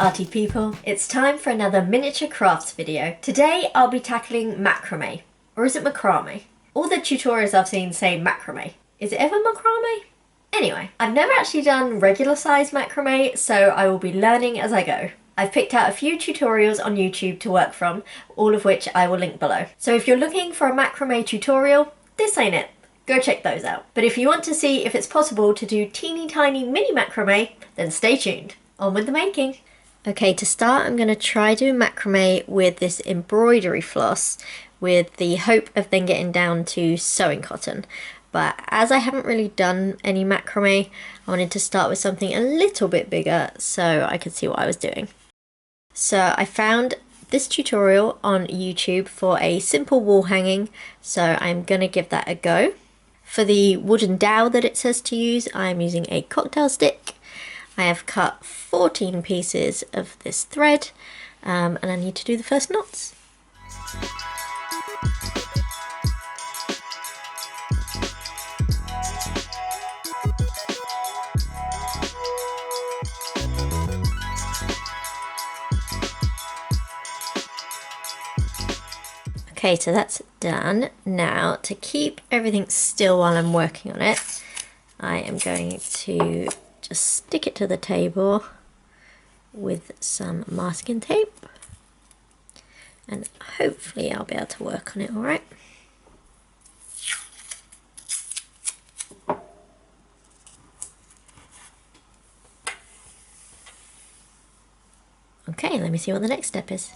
arty people, it's time for another miniature crafts video. Today I'll be tackling macrame, or is it macrame? All the tutorials I've seen say macrame. Is it ever macrame? Anyway, I've never actually done regular size macrame, so I will be learning as I go. I've picked out a few tutorials on YouTube to work from, all of which I will link below. So if you're looking for a macrame tutorial, this ain't it. Go check those out. But if you want to see if it's possible to do teeny tiny mini macrame, then stay tuned. On with the making. Okay, to start I'm going to try doing macrame with this embroidery floss with the hope of then getting down to sewing cotton. But as I haven't really done any macrame, I wanted to start with something a little bit bigger so I could see what I was doing. So I found this tutorial on YouTube for a simple wall hanging, so I'm going to give that a go. For the wooden dowel that it says to use, I'm using a cocktail stick. I have cut 14 pieces of this thread and I need to do the first knots. Okay, so that's done. Now, to keep everything still while I'm working on it, I am going to just stick it to the table with some masking tape. And hopefully I'll be able to work on it all right. Okay, let me see what the next step is.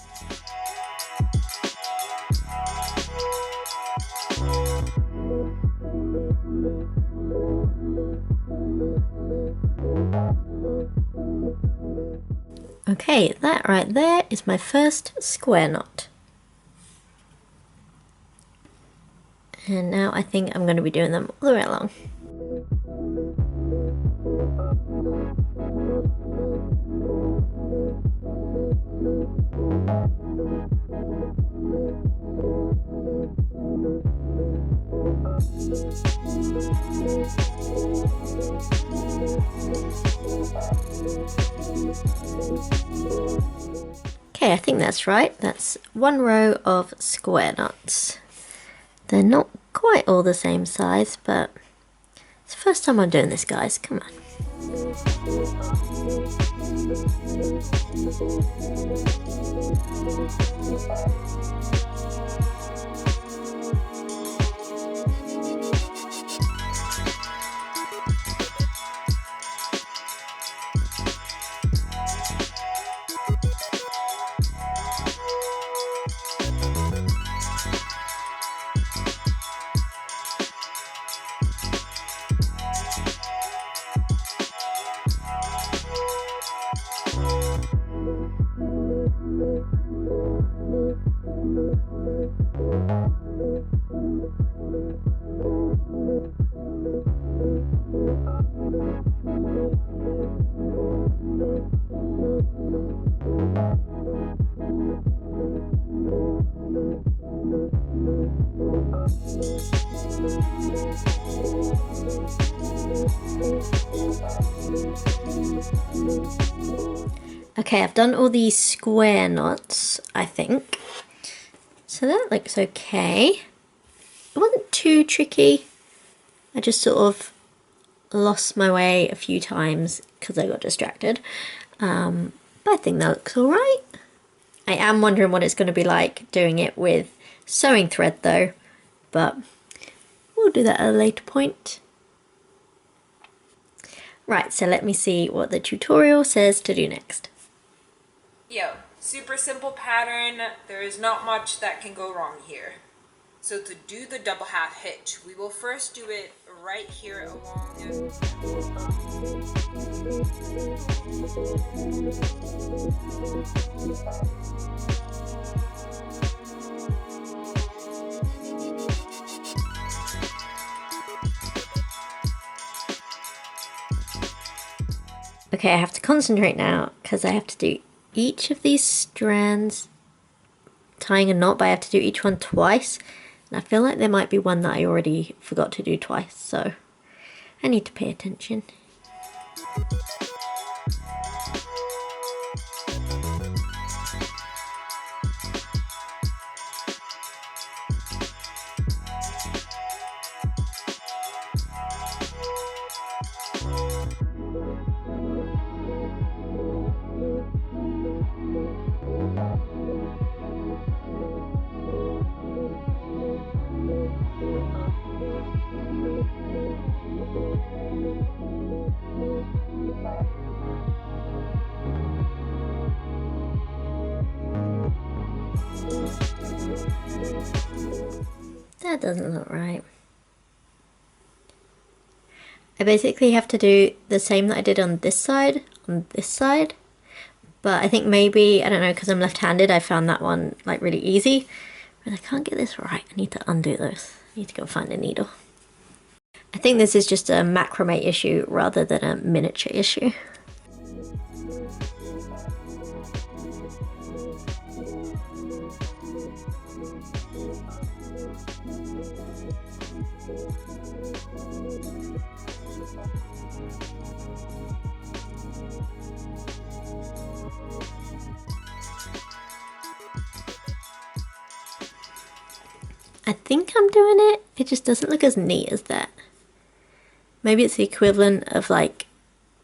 Okay, that right there is my first square knot. And now I think I'm going to be doing them all the way along. Okay, I think that's right. That's one row of square knots. They're not quite all the same size, but it's the first time I'm doing this, guys. Come on. Okay, I've done all these square knots, I think. So that looks okay. It wasn't too tricky. I just sort of lost my way a few times because I got distracted. But I think that looks alright. I am wondering what it's going to be like doing it with sewing thread though. But we'll do that at a later point. Right, so let me see what the tutorial says to do next. Yo, super simple pattern. There is not much that can go wrong here. So to do the double half hitch, we will first do it right here along. Okay, I have to concentrate now because I have to do each of these strands tying a knot, but I have to do each one twice. And I feel like there might be one that I already forgot to do twice, so I need to pay attention. That doesn't look right. I basically have to do the same that I did on this side, but I think maybe, I don't know, because I'm left-handed, I found that one like really easy, but I can't get this right. I need to undo this. I need to go find a needle. I think this is just a macrame issue rather than a miniature issue. I think I'm doing it. It just doesn't look as neat as that. Maybe it's the equivalent of like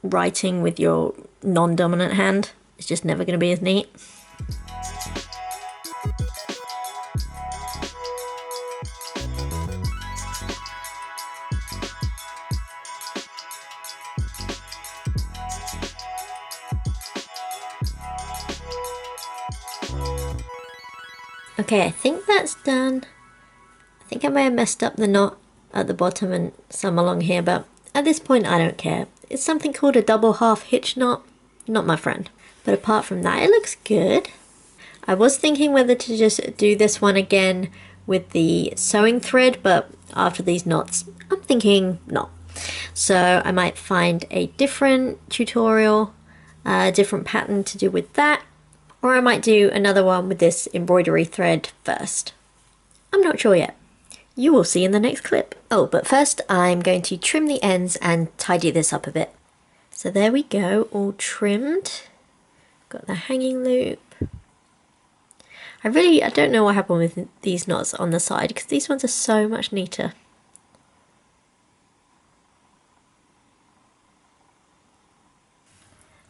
writing with your non-dominant hand. It's just never going to be as neat. Okay, I think that's done. I think I may have messed up the knot at the bottom and some along here, but at this point I don't care. It's something called a double half hitch knot, not my friend. But apart from that, it looks good. I was thinking whether to just do this one again with the sewing thread, but after these knots, I'm thinking not. So I might find a different tutorial, a different pattern to do with that, or I might do another one with this embroidery thread first. I'm not sure yet. You will see in the next clip. Oh, but first I'm going to trim the ends and tidy this up a bit. So there we go, all trimmed. Got the hanging loop. I don't know what happened with these knots on the side because these ones are so much neater.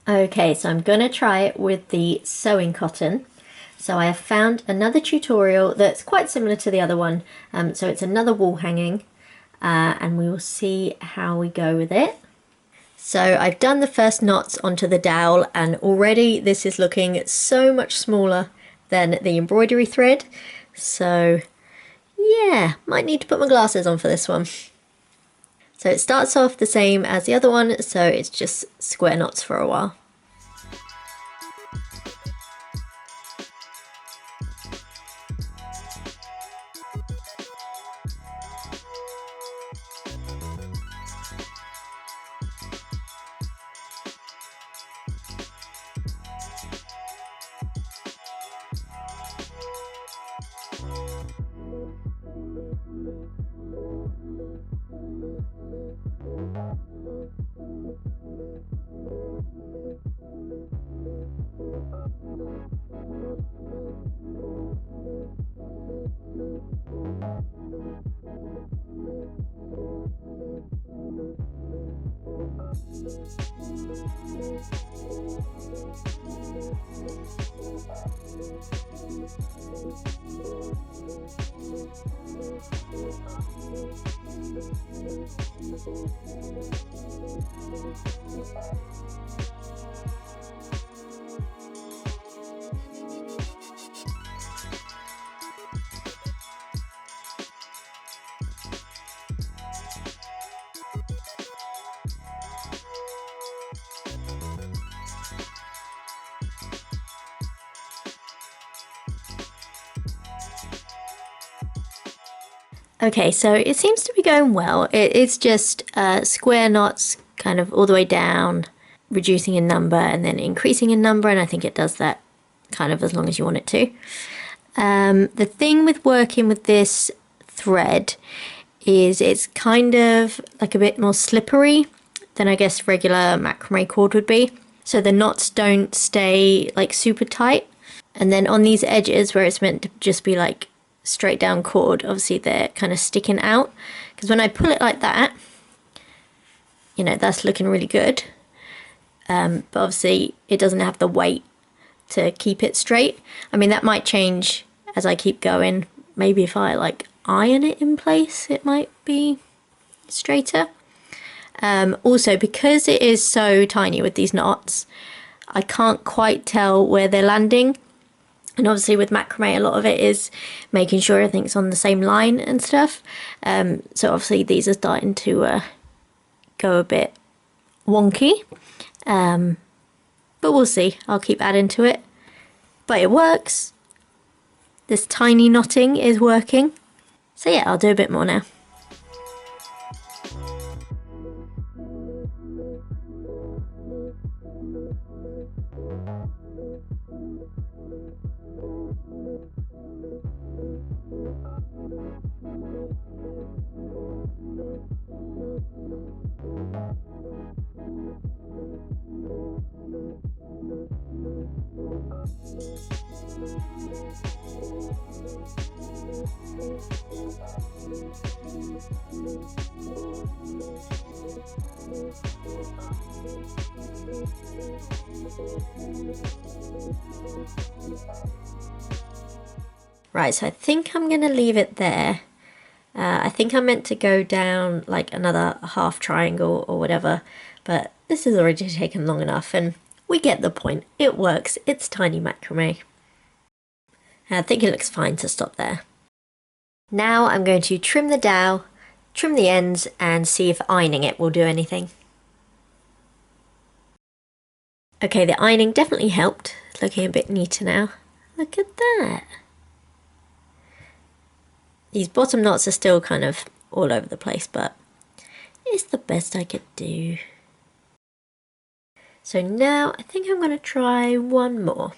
Okay, so I'm gonna try it with the sewing cotton. So I have found another tutorial that's quite similar to the other one. So it's another wall hanging and we will see how we go with it. So I've done the first knots onto the dowel and already this is looking so much smaller than the embroidery thread. So yeah, might need to put my glasses on for this one. So it starts off the same as the other one, so it's just square knots for a while. Okay, so it seems to be going well. It's just square knots kind of all the way down, reducing in number and then increasing in number, and I think it does that kind of as long as you want it to. The thing with working with this thread is it's kind of like a bit more slippery than I guess regular macrame cord would be. So the knots don't stay like super tight. And then on these edges where it's meant to just be like straight down cord, obviously they're kind of sticking out, because when I pull it like that, you know, that's looking really good, but obviously it doesn't have the weight to keep it straight. I mean, that might change as I keep going. Maybe if I like iron it in place, it might be straighter. Also, because it is so tiny with these knots, I can't quite tell where they're landing. And obviously with macrame, a lot of it is making sure everything's on the same line and stuff. So obviously these are starting to go a bit wonky. But we'll see. I'll keep adding to it. But it works. This tiny knotting is working. So yeah, I'll do a bit more now. Right, so I think I'm going to leave it there. I think I meant to go down like another half triangle or whatever, but this has already taken long enough and we get the point. It works. It's tiny macrame. I think it looks fine to stop there. Now I'm going to trim the dowel, trim the ends and see if ironing it will do anything. Okay, the ironing definitely helped. It's looking a bit neater now. Look at that. These bottom knots are still kind of all over the place, but it's the best I could do. So now I think I'm going to try one more.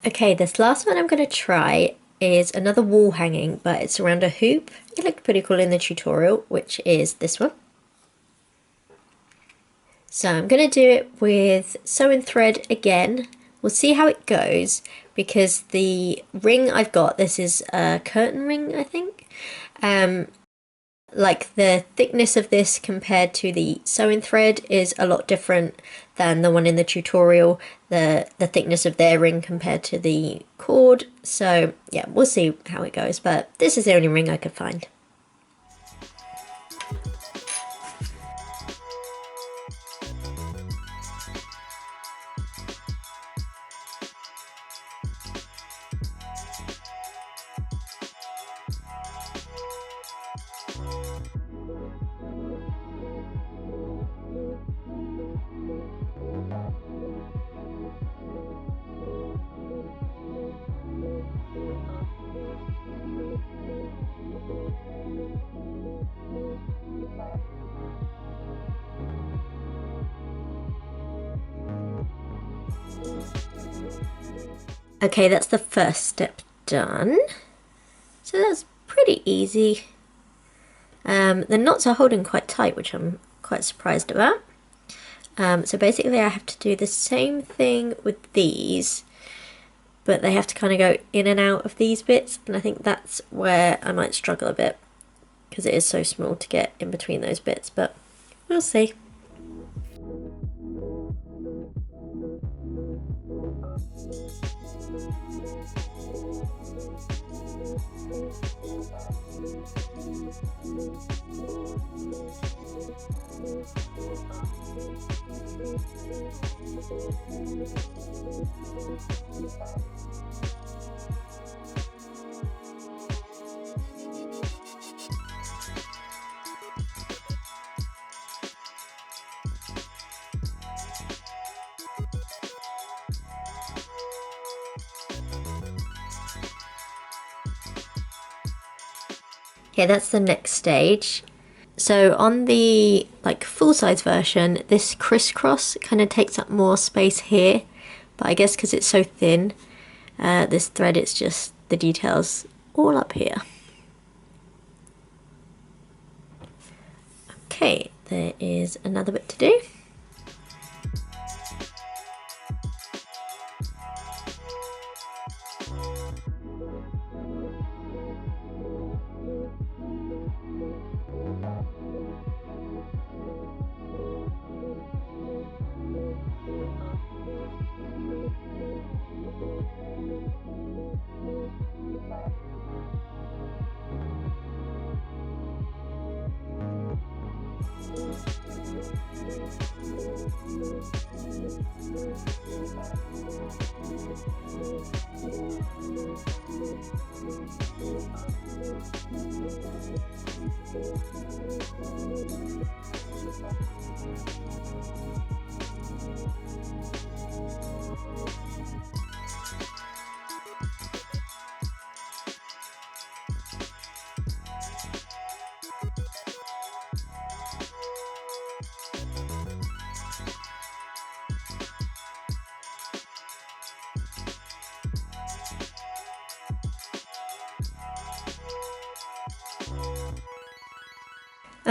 Okay, this last one I'm going to try is another wall hanging, but it's around a hoop. It looked pretty cool in the tutorial, which is this one. So I'm going to do it with sewing thread again. We'll see how it goes, because the ring I've got, this is a curtain ring, I think. Like the thickness of this compared to the sewing thread is a lot different than the one in the tutorial. The thickness of their ring compared to the cord. So yeah, we'll see how it goes, but this is the only ring I could find. Okay, that's the first step done. So that's pretty easy. The knots are holding quite tight, which I'm quite surprised about. So basically I have to do the same thing with these, but they have to kind of go in and out of these bits, and I think that's where I might struggle a bit, because it is so small to get in between those bits, but we'll see. Okay, that's the next stage. So on the like full size version, this crisscross kind of takes up more space here, but I guess because it's so thin, this thread, it's just the details all up here. Okay, there is another bit to do.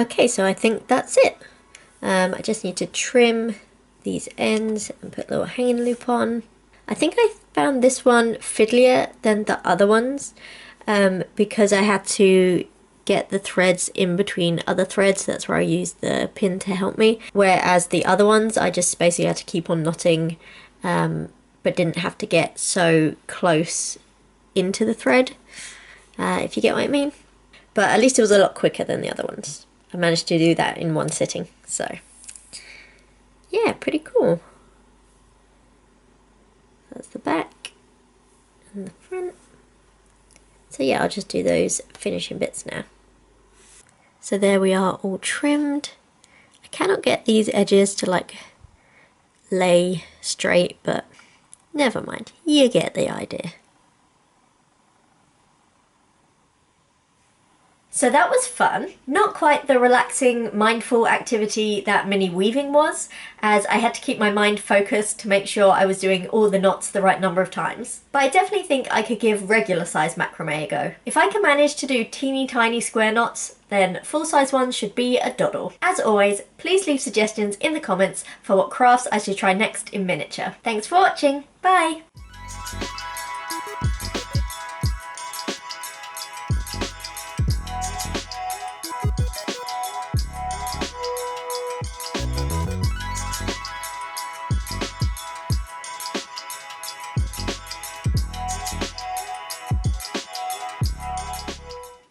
Okay, so I think that's it. I just need to trim these ends and put a little hanging loop on. I think I found this one fiddlier than the other ones because I had to get the threads in between other threads. That's where I used the pin to help me. Whereas the other ones, I just basically had to keep on knotting, but didn't have to get so close into the thread, if you get what I mean. But at least it was a lot quicker than the other ones. I managed to do that in one sitting, so yeah, pretty cool. That's the back and the front. So yeah, I'll just do those finishing bits now. So there we are, all trimmed. I cannot get these edges to like lay straight, but never mind, you get the idea. So that was fun. Not quite the relaxing, mindful activity that mini weaving was, as I had to keep my mind focused to make sure I was doing all the knots the right number of times. But I definitely think I could give regular size macrame a go. If I can manage to do teeny tiny square knots, then full size ones should be a doddle. As always, please leave suggestions in the comments for what crafts I should try next in miniature. Thanks for watching, bye!